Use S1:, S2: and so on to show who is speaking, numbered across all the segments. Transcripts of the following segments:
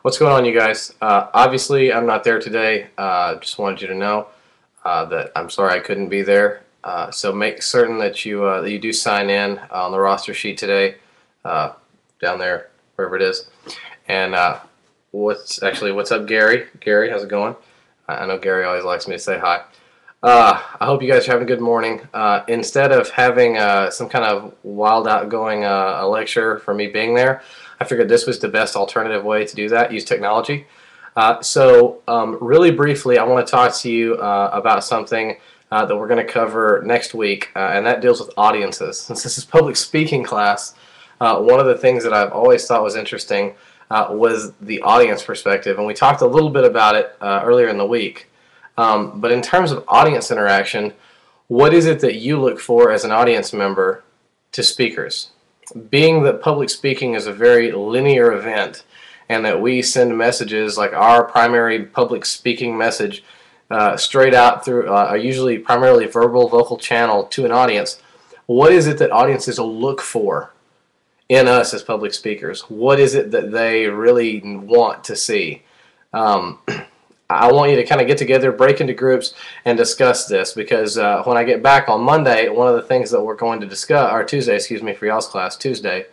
S1: What's going on, you guys? Obviously, I'm not there today. Just wanted you to know that I'm sorry I couldn't be there. So make certain that you do sign in on the roster sheet today, down there, wherever it is. And what's up, Gary? Gary, how's it going? I know Gary always likes me to say hi. I hope you guys are having a good morning. Instead of having some kind of wild outgoing a lecture for me being there, I figured this was the best alternative way to do that, use technology. Really briefly, I want to talk to you about something that we're going to cover next week, and that deals with audiences. Since this is public speaking class, one of the things that I've always thought was interesting was the audience perspective, and we talked a little bit about it earlier in the week. But in terms of audience interaction, what is it that you look for as an audience member to speakers? Being that public speaking is a very linear event and that we send messages like our primary public speaking message straight out through a usually primarily verbal vocal channel to an audience, what is it that audiences will look for in us as public speakers? What is it that they really want to see? I want you to kind of get together, break into groups, and discuss this, because when I get back on Monday, one of the things that we're going to discuss, or Tuesday, excuse me, for y'all's class, Tuesday,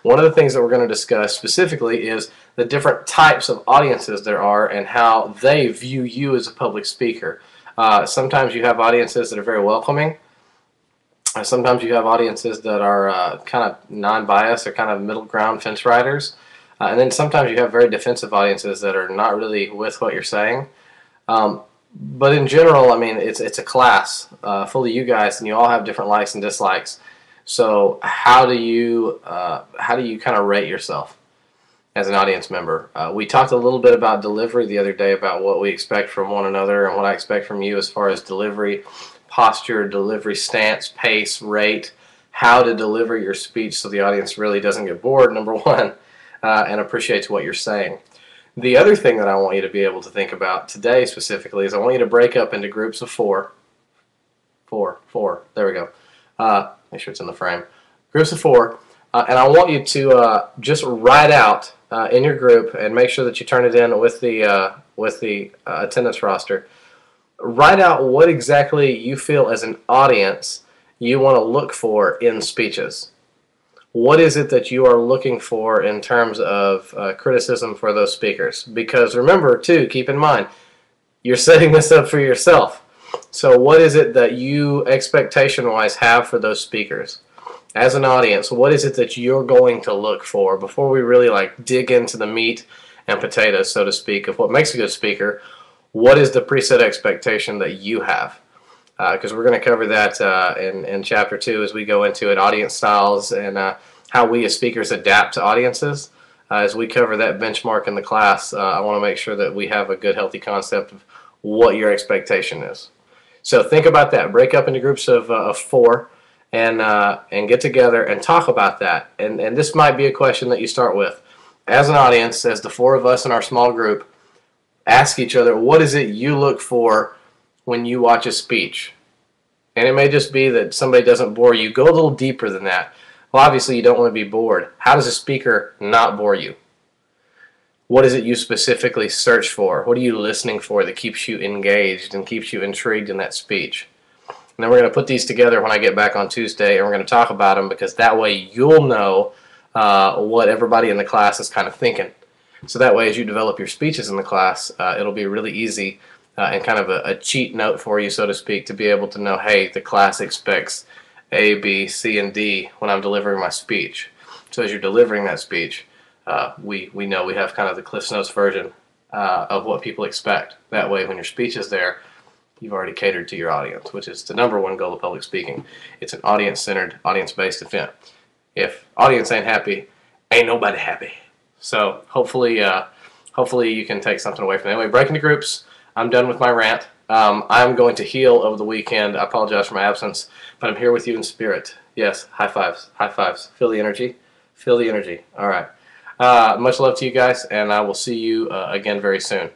S1: one of the things that we're going to discuss specifically is the different types of audiences there are and how they view you as a public speaker. Sometimes you have audiences that are very welcoming. Sometimes you have audiences that are kind of non-biased or kind of middle ground fence riders. And then sometimes you have very defensive audiences that are not really with what you're saying. But in general, I mean, it's a class full of you guys, and you all have different likes and dislikes. So how do you kind of rate yourself as an audience member? We talked a little bit about delivery the other day, about what we expect from one another and what I expect from you as far as delivery, posture, delivery stance, pace, rate, how to deliver your speech so the audience really doesn't get bored, number one. And appreciates what you're saying. The other thing that I want you to be able to think about today specifically is I want you to break up into groups of four. There we go. Make sure it's in the frame. Groups of four. And I want you to just write out in your group, and make sure that you turn it in with the attendance roster. Write out what exactly you feel as an audience you want to look for in speeches. What is it that you are looking for in terms of criticism for those speakers? Because remember, too, keep in mind, you're setting this up for yourself. So what is it that you, expectation-wise, have for those speakers? As an audience, what is it that you're going to look for before we really dig into the meat and potatoes, so to speak, of what makes a good speaker? What is the preset expectation that you have? Because we're going to cover that in Chapter 2 as we go into it, audience styles and how we as speakers adapt to audiences. As we cover that benchmark in the class, I want to make sure that we have a good, healthy concept of what your expectation is. So think about that. Break up into groups of four and get together and talk about that. And this might be a question that you start with. As an audience, as the four of us in our small group, ask each other, what is it you look for when you watch a speech? And it may just be that somebody doesn't bore you. Go a little deeper than that. Well, obviously you don't want to be bored. How does a speaker not bore you? What is it you specifically search for? What are you listening for that keeps you engaged and keeps you intrigued in that speech? And then we're going to put these together when I get back on Tuesday, and we're going to talk about them, because that way you'll know what everybody in the class is kind of thinking. So that way, as you develop your speeches in the class, it'll be really easy and kind of a cheat note for you, so to speak, to be able to know, hey, the class expects A, B, C, and D when I'm delivering my speech. So as you're delivering that speech, we know we have kind of the Cliff's Notes version of what people expect. That way, when your speech is there, you've already catered to your audience, which is the number one goal of public speaking. It's an audience-centered, audience-based event. If audience ain't happy, ain't nobody happy. So hopefully you can take something away from it. Anyway, break into groups. I'm done with my rant. I'm going to heal over the weekend. I apologize for my absence, but I'm here with you in spirit. Yes, high fives. High fives. Feel the energy. Feel the energy. All right. Much love to you guys, and I will see you again very soon.